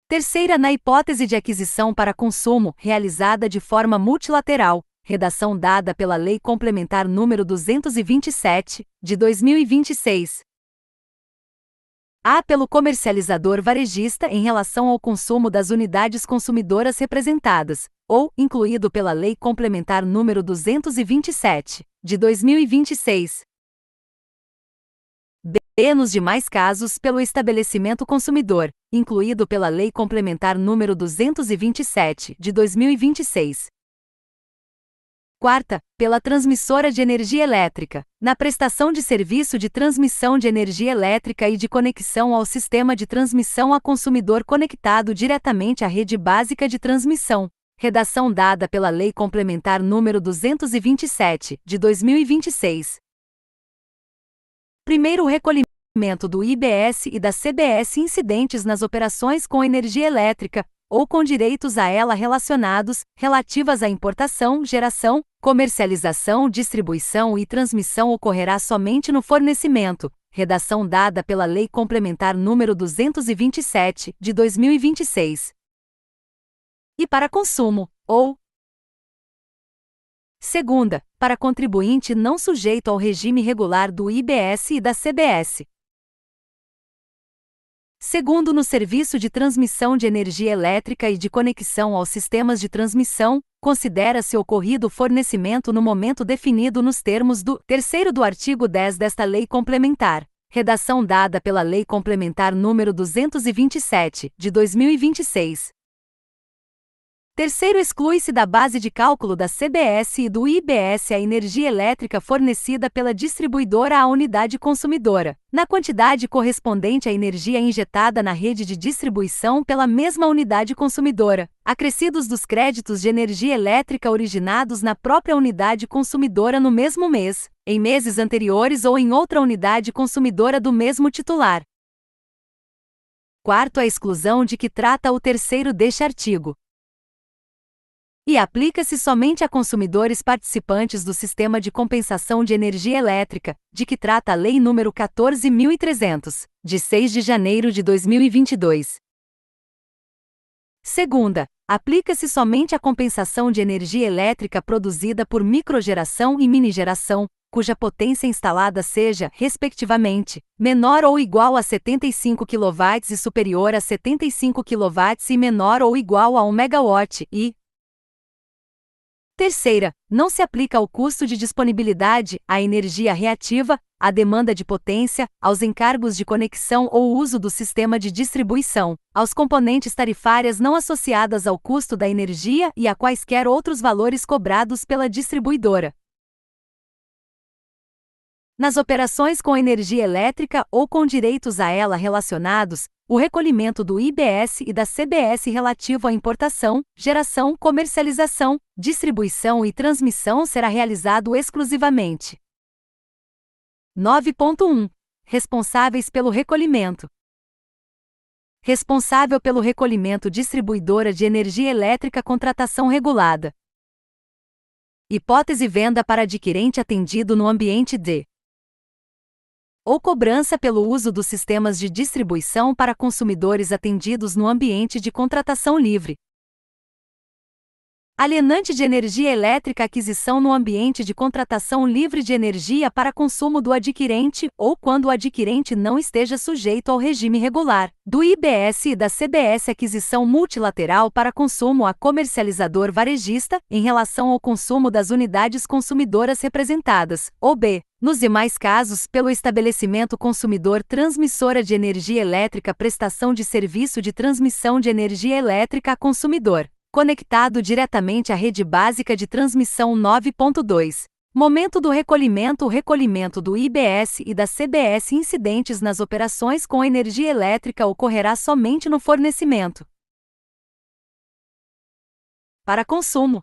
[SPEAKER 1] Terceira, na hipótese de aquisição para consumo, realizada de forma multilateral, redação dada pela Lei Complementar nº 227, de 2026. A. Pelo comercializador varejista em relação ao consumo das unidades consumidoras representadas, ou incluído pela Lei Complementar nº 227, de 2026. B. Nos demais casos, pelo estabelecimento consumidor, incluído pela Lei Complementar nº 227, de 2026. Quarta, pela transmissora de energia elétrica, na prestação de serviço de transmissão de energia elétrica e de conexão ao sistema de transmissão a consumidor conectado diretamente à rede básica de transmissão, redação dada pela Lei Complementar nº 227, de 2026. Primeiro, o recolhimento do IBS e da CBS incidentes nas operações com energia elétrica, ou com direitos a ela relacionados, relativas à importação, geração, comercialização, distribuição e transmissão ocorrerá somente no fornecimento, redação dada pela Lei Complementar nº 227, de 2026. E para consumo, ou segunda, para contribuinte não sujeito ao regime regular do IBS e da CBS. Segundo, no serviço de transmissão de energia elétrica e de conexão aos sistemas de transmissão, considera-se ocorrido o fornecimento no momento definido nos termos do terceiro do artigo 10 desta Lei Complementar, redação dada pela Lei Complementar nº 227, de 2026. Terceiro, exclui-se da base de cálculo da CBS e do IBS a energia elétrica fornecida pela distribuidora à unidade consumidora, na quantidade correspondente à energia injetada na rede de distribuição pela mesma unidade consumidora, acrescidos dos créditos de energia elétrica originados na própria unidade consumidora no mesmo mês, em meses anteriores ou em outra unidade consumidora do mesmo titular. Quarto, a exclusão de que trata o terceiro deste artigo. E aplica-se somente a consumidores participantes do Sistema de Compensação de Energia Elétrica, de que trata a Lei nº 14.300, de 6 de janeiro de 2022. Segunda, aplica-se somente a compensação de energia elétrica produzida por microgeração e minigeração, cuja potência instalada seja, respectivamente, menor ou igual a 75 kW e superior a 75 kW e menor ou igual a 1 MW e, terceira, não se aplica ao custo de disponibilidade, à energia reativa, à demanda de potência, aos encargos de conexão ou uso do sistema de distribuição, aos componentes tarifárias não associadas ao custo da energia e a quaisquer outros valores cobrados pela distribuidora. Nas operações com energia elétrica ou com direitos a ela relacionados, o recolhimento do IBS e da CBS relativo à importação, geração, comercialização, distribuição e transmissão será realizado exclusivamente. 9.1. Responsáveis pelo recolhimento. Responsável pelo recolhimento: distribuidora de energia elétrica, contratação regulada. Hipótese: venda para adquirente atendido no ambiente de ou cobrança pelo uso dos sistemas de distribuição para consumidores atendidos no ambiente de contratação livre. Alienante de energia elétrica: aquisição no ambiente de contratação livre de energia para consumo do adquirente, ou quando o adquirente não esteja sujeito ao regime regular do IBS e da CBS. Aquisição multilateral para consumo a comercializador varejista, em relação ao consumo das unidades consumidoras representadas, ou B. Nos demais casos, pelo estabelecimento consumidor. Transmissora de energia elétrica: prestação de serviço de transmissão de energia elétrica a consumidor, conectado diretamente à rede básica de transmissão. 9.2. Momento do recolhimento: o recolhimento do IBS e da CBS incidentes nas operações com energia elétrica ocorrerá somente no fornecimento. Para consumo.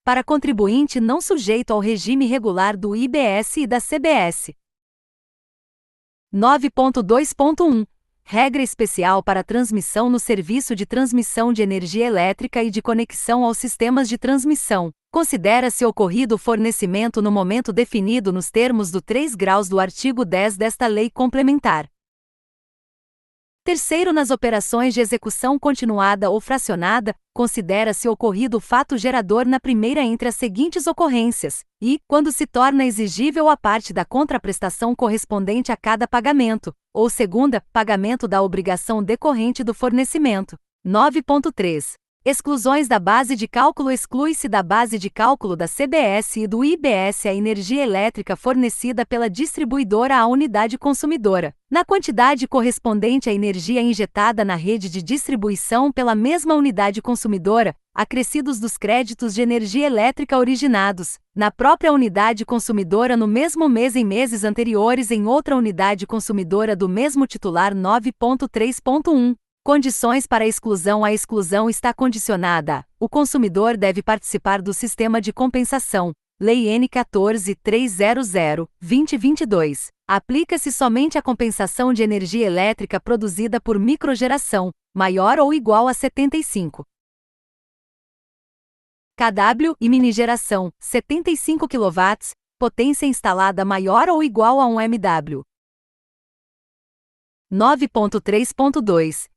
[SPEAKER 1] Para contribuinte não sujeito ao regime regular do IBS e da CBS. 9.2.1 Regra especial para transmissão no serviço de transmissão de energia elétrica e de conexão aos sistemas de transmissão. Considera-se ocorrido o fornecimento no momento definido nos termos do 3 graus do artigo 10 desta lei complementar. Terceiro, nas operações de execução continuada ou fracionada, considera-se ocorrido o fato gerador na primeira entre as seguintes ocorrências, e, quando se torna exigível a parte da contraprestação correspondente a cada pagamento, ou segunda, pagamento da obrigação decorrente do fornecimento. 9.3 Exclusões da base de cálculo. Exclui-se da base de cálculo da CBS e do IBS a energia elétrica fornecida pela distribuidora à unidade consumidora, na quantidade correspondente à energia injetada na rede de distribuição pela mesma unidade consumidora, acrescidos dos créditos de energia elétrica originados, na própria unidade consumidora no mesmo mês em meses anteriores em outra unidade consumidora do mesmo titular. 9.3.1 Condições para a exclusão. A exclusão está condicionada a: o consumidor deve participar do sistema de compensação. Lei N. 14.300/2022. Aplica-se somente a compensação de energia elétrica produzida por microgeração, maior ou igual a 75 kW, e minigeração, 75 kW, potência instalada maior ou igual a 1 MW. 9.3.2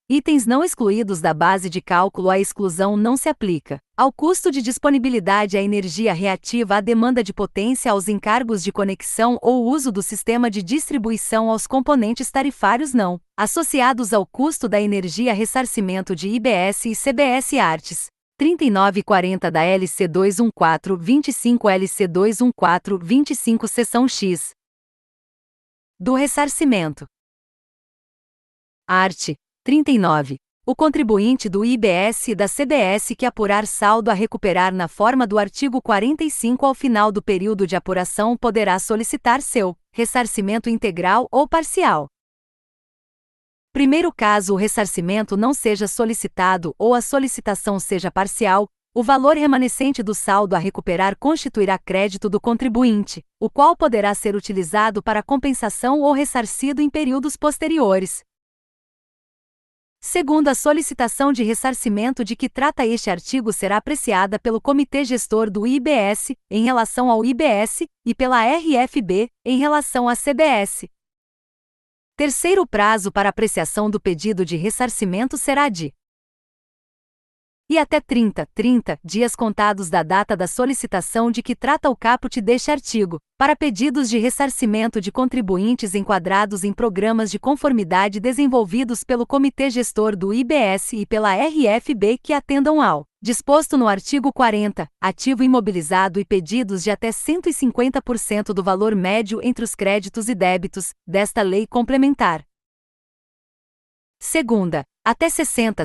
[SPEAKER 1] Itens não excluídos da base de cálculo. A exclusão não se aplica ao custo de disponibilidade à energia reativa à demanda de potência, aos encargos de conexão ou uso do sistema de distribuição, aos componentes tarifários não associados ao custo da energia. Ressarcimento de IBS e CBS arts. 3940 da LC 21425 LC 21425 seção X. Do ressarcimento. Art. 39. O contribuinte do IBS e da CBS que apurar saldo a recuperar na forma do artigo 45 ao final do período de apuração poderá solicitar seu ressarcimento integral ou parcial. Primeiro, caso o ressarcimento não seja solicitado ou a solicitação seja parcial, o valor remanescente do saldo a recuperar constituirá crédito do contribuinte, o qual poderá ser utilizado para compensação ou ressarcido em períodos posteriores. Segundo, a solicitação de ressarcimento de que trata este artigo será apreciada pelo Comitê Gestor do IBS, em relação ao IBS, e pela RFB, em relação à CBS. Terceiro, o prazo para apreciação do pedido de ressarcimento será de e até 30 dias contados da data da solicitação de que trata o caput deste artigo, para pedidos de ressarcimento de contribuintes enquadrados em programas de conformidade desenvolvidos pelo Comitê Gestor do IBS e pela RFB que atendam ao disposto no artigo 40, ativo imobilizado, e pedidos de até 150% do valor médio entre os créditos e débitos desta lei complementar. Segunda, até 60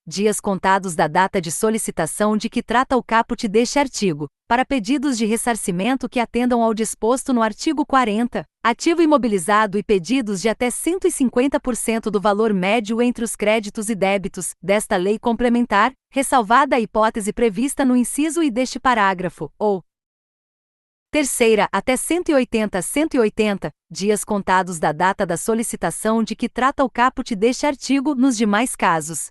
[SPEAKER 1] dias contados da data de solicitação de que trata o caput deste artigo, para pedidos de ressarcimento que atendam ao disposto no artigo 40, ativo imobilizado, e pedidos de até 150% do valor médio entre os créditos e débitos desta lei complementar, ressalvada a hipótese prevista no inciso I deste parágrafo, ou terceira, até 180 dias contados da data da solicitação de que trata o caput deste artigo nos demais casos.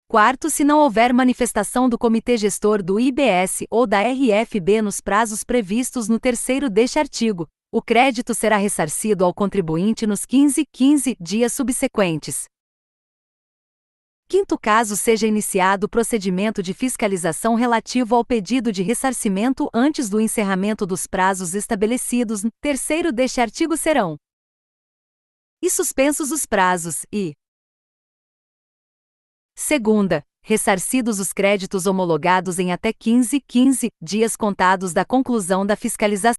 [SPEAKER 1] Quarto, se não houver manifestação do Comitê Gestor do IBS ou da RFB nos prazos previstos no terceiro deste artigo, o crédito será ressarcido ao contribuinte nos 15 dias subsequentes. Quinto, caso seja iniciado procedimento de fiscalização relativo ao pedido de ressarcimento antes do encerramento dos prazos estabelecidos no terceiro deste artigo, serão e suspensos os prazos e segunda, ressarcidos os créditos homologados em até 15 dias contados da conclusão da fiscalização.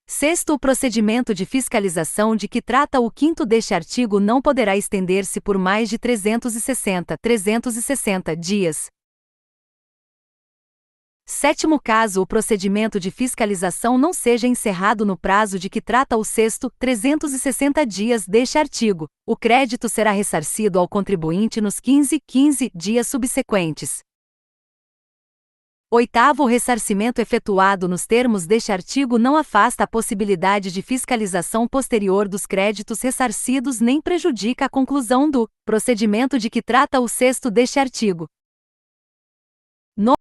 [SPEAKER 1] Sexto, o procedimento de fiscalização de que trata o quinto deste artigo não poderá estender-se por mais de 360 dias. Sétimo, caso o procedimento de fiscalização não seja encerrado no prazo de que trata o sexto, 360 dias deste artigo, o crédito será ressarcido ao contribuinte nos 15 dias subsequentes. Oitavo, o ressarcimento efetuado nos termos deste artigo não afasta a possibilidade de fiscalização posterior dos créditos ressarcidos nem prejudica a conclusão do procedimento de que trata o 6º deste artigo. Nono,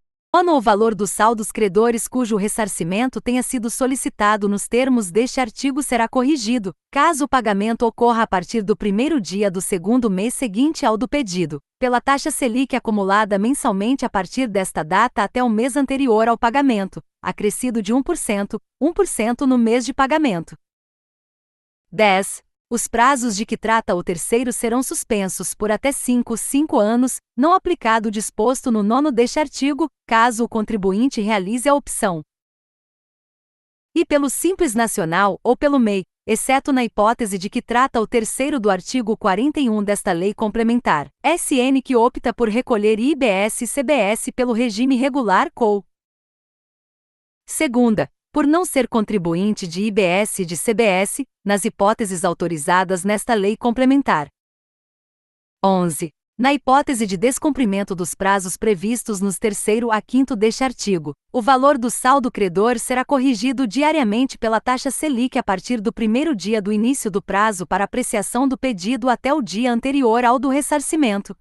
[SPEAKER 1] o valor dos saldos credores cujo ressarcimento tenha sido solicitado nos termos deste artigo será corrigido, caso o pagamento ocorra a partir do primeiro dia do segundo mês seguinte ao do pedido, pela taxa Selic acumulada mensalmente a partir desta data até o mês anterior ao pagamento, acrescido de 1%, 1% no mês de pagamento. 10. Os prazos de que trata o terceiro serão suspensos por até 5 anos, não aplicado o disposto no 9º deste artigo, caso o contribuinte realize a opção. E pelo Simples Nacional ou pelo MEI, exceto na hipótese de que trata o terceiro do artigo 41 desta lei complementar, SN que opta por recolher IBS e CBS pelo regime regular COU. Segunda, por não ser contribuinte de IBS e de CBS, nas hipóteses autorizadas nesta lei complementar. 11. Na hipótese de descumprimento dos prazos previstos nos 3º a 5º deste artigo, o valor do saldo credor será corrigido diariamente pela taxa Selic a partir do primeiro dia do início do prazo para apreciação do pedido até o dia anterior ao do ressarcimento.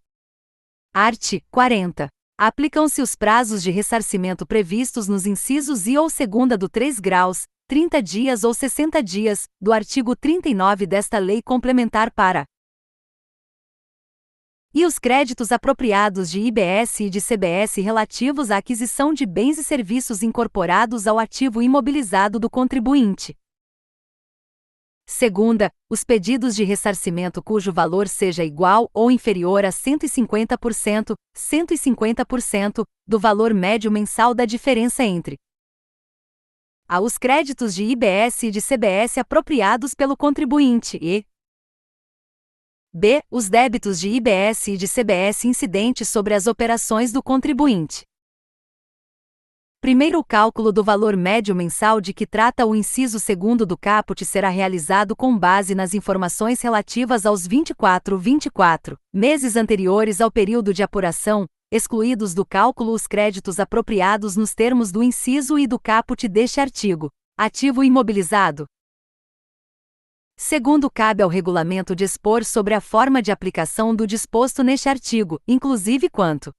[SPEAKER 1] Art. 40. Aplicam-se os prazos de ressarcimento previstos nos incisos I ou segunda do 3 graus, 30 dias ou 60 dias, do artigo 39 desta lei complementar para e os créditos apropriados de IBS e de CBS relativos à aquisição de bens e serviços incorporados ao ativo imobilizado do contribuinte. Segunda, os pedidos de ressarcimento cujo valor seja igual ou inferior a 150%, 150% do valor médio mensal da diferença entre a os créditos de IBS e de CBS apropriados pelo contribuinte e b. Os débitos de IBS e de CBS incidentes sobre as operações do contribuinte. Primeiro, o cálculo do valor médio mensal de que trata o inciso 2º do caput será realizado com base nas informações relativas aos 24 meses anteriores ao período de apuração, excluídos do cálculo os créditos apropriados nos termos do inciso I do caput deste artigo. Ativo imobilizado. Segundo, cabe ao regulamento dispor sobre a forma de aplicação do disposto neste artigo, inclusive quanto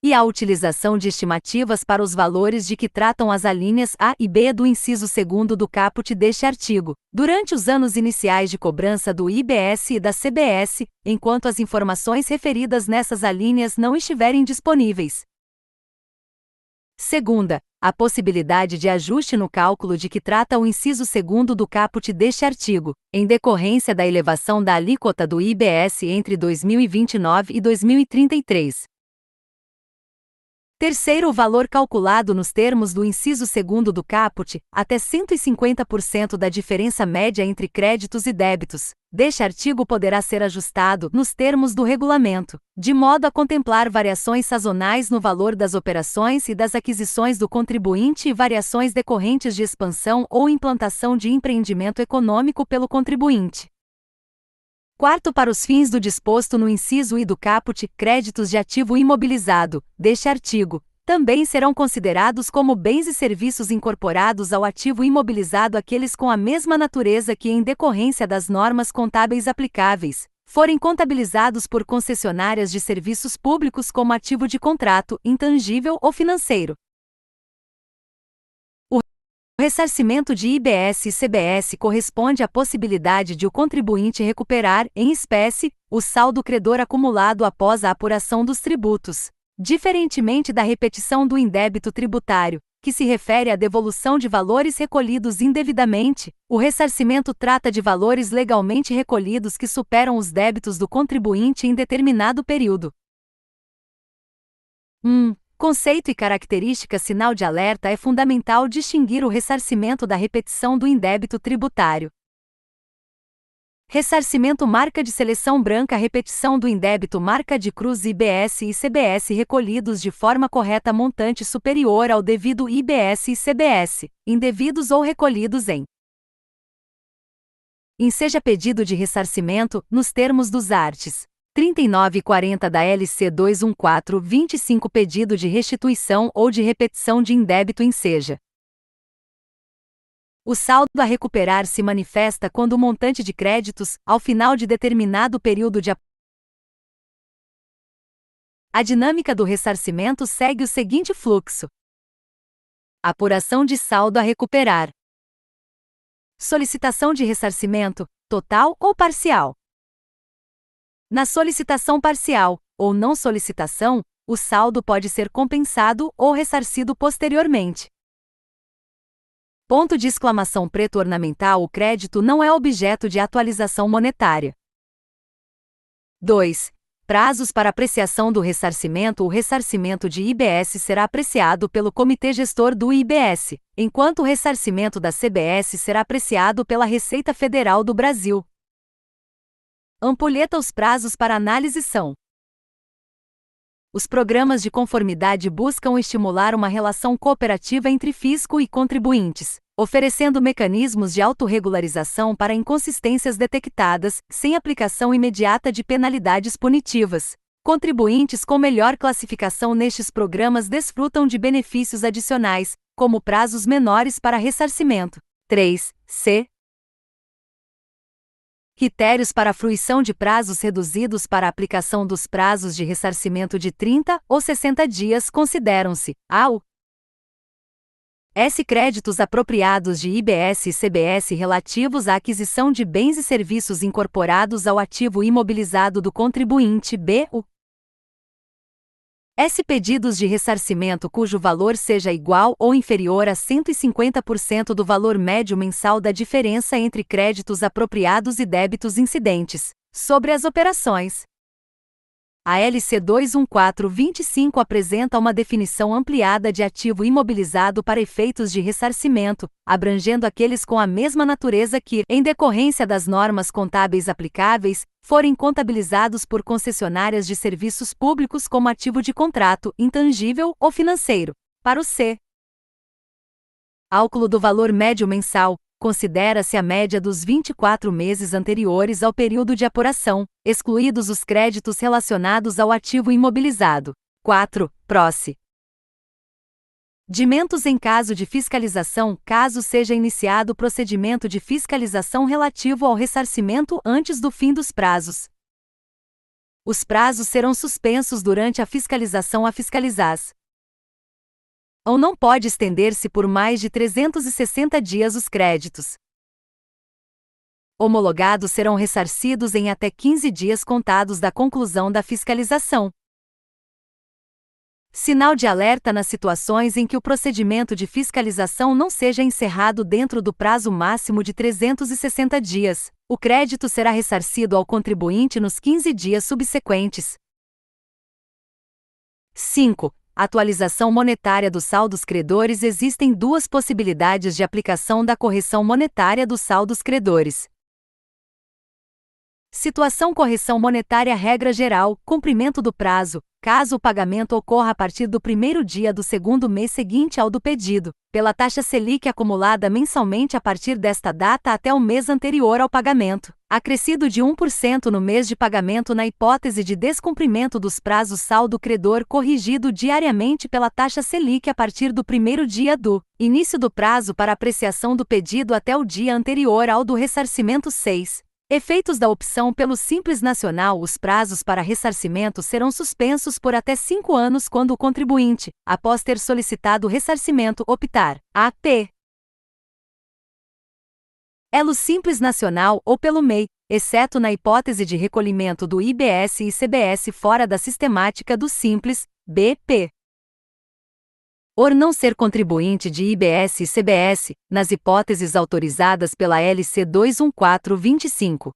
[SPEAKER 1] e a utilização de estimativas para os valores de que tratam as alíneas A e B do inciso 2º do caput deste artigo, durante os anos iniciais de cobrança do IBS e da CBS, enquanto as informações referidas nessas alíneas não estiverem disponíveis. Segunda, a possibilidade de ajuste no cálculo de que trata o inciso 2º do caput deste artigo, em decorrência da elevação da alíquota do IBS entre 2029 e 2033. Terceiro, o valor calculado nos termos do inciso 2º do caput, até 150% da diferença média entre créditos e débitos, deste artigo poderá ser ajustado, nos termos do regulamento, de modo a contemplar variações sazonais no valor das operações e das aquisições do contribuinte e variações decorrentes de expansão ou implantação de empreendimento econômico pelo contribuinte. Quarto, para os fins do disposto no inciso I do caput, créditos de ativo imobilizado, deste artigo, também serão considerados como bens e serviços incorporados ao ativo imobilizado aqueles com a mesma natureza que, em decorrência das normas contábeis aplicáveis, forem contabilizados por concessionárias de serviços públicos como ativo de contrato, intangível ou financeiro. O ressarcimento de IBS e CBS corresponde à possibilidade de o contribuinte recuperar, em espécie, o saldo credor acumulado após a apuração dos tributos, diferentemente da repetição do indébito tributário, que se refere à devolução de valores recolhidos indevidamente. O ressarcimento trata de valores legalmente recolhidos que superam os débitos do contribuinte em determinado período. Conceito e característica. Sinal de alerta. É fundamental distinguir o ressarcimento da repetição do indébito tributário. Ressarcimento marca de seleção branca. Repetição do indébito marca de cruz. IBS e CBS recolhidos de forma correta, montante superior ao devido. IBS e CBS, indevidos ou recolhidos em seja pedido de ressarcimento, nos termos dos arts. 39,40 da LC 214/25 pedido de restituição ou de repetição de indébito enseja. O saldo a recuperar se manifesta quando o montante de créditos, ao final de determinado período de A dinâmica do ressarcimento segue o seguinte fluxo: apuração de saldo a recuperar. Solicitação de ressarcimento, total ou parcial. Na solicitação parcial, ou não solicitação, o saldo pode ser compensado ou ressarcido posteriormente. Ponto de exclamação preto ornamental: o crédito não é objeto de atualização monetária. 2. Prazos para apreciação do ressarcimento. O ressarcimento de IBS será apreciado pelo Comitê Gestor do IBS, enquanto o ressarcimento da CBS será apreciado pela Receita Federal do Brasil. Ampulheta: os prazos para análise são: os programas de conformidade buscam estimular uma relação cooperativa entre fisco e contribuintes, oferecendo mecanismos de autorregularização para inconsistências detectadas, sem aplicação imediata de penalidades punitivas. Contribuintes com melhor classificação nestes programas desfrutam de benefícios adicionais, como prazos menores para ressarcimento. 3.c. Critérios para a fruição de prazos reduzidos. Para a aplicação dos prazos de ressarcimento de 30 ou 60 dias consideram-se ao créditos apropriados de IBS e CBS relativos à aquisição de bens e serviços incorporados ao ativo imobilizado do contribuinte. Pedidos de ressarcimento cujo valor seja igual ou inferior a 150% do valor médio mensal da diferença entre créditos apropriados e débitos incidentes. Sobre as operações, a LC 214/25 apresenta uma definição ampliada de ativo imobilizado para efeitos de ressarcimento, abrangendo aqueles com a mesma natureza que, em decorrência das normas contábeis aplicáveis, forem contabilizados por concessionárias de serviços públicos como ativo de contrato, intangível ou financeiro. Para o cálculo do valor médio mensal, considera-se a média dos 24 meses anteriores ao período de apuração, excluídos os créditos relacionados ao ativo imobilizado. 4. Procedimentos em caso de fiscalização. Caso seja iniciado procedimento de fiscalização relativo ao ressarcimento antes do fim dos prazos, os prazos serão suspensos durante a fiscalização. A fiscalizar ou não pode estender-se por mais de 360 dias. Os créditos homologados serão ressarcidos em até 15 dias contados da conclusão da fiscalização. Sinal de alerta: nas situações em que o procedimento de fiscalização não seja encerrado dentro do prazo máximo de 360 dias, o crédito será ressarcido ao contribuinte nos 15 dias subsequentes. 5. Atualização monetária dos saldos credores. Existem duas possibilidades de aplicação da correção monetária dos saldos credores. Situação: correção monetária. Regra geral: cumprimento do prazo, caso o pagamento ocorra a partir do primeiro dia do segundo mês seguinte ao do pedido, pela taxa Selic acumulada mensalmente a partir desta data até o mês anterior ao pagamento, acrescido de 1% no mês de pagamento. Na hipótese de descumprimento dos prazos, saldo credor corrigido diariamente pela taxa Selic a partir do primeiro dia do início do prazo para apreciação do pedido até o dia anterior ao do ressarcimento. 6. Efeitos da opção pelo Simples Nacional. Os prazos para ressarcimento serão suspensos por até 5 anos quando o contribuinte, após ter solicitado o ressarcimento, optar pelo Simples Nacional ou pelo MEI, exceto na hipótese de recolhimento do IBS e CBS fora da sistemática do Simples, BP. Or não ser contribuinte de IBS e CBS, nas hipóteses autorizadas pela LC 214/25.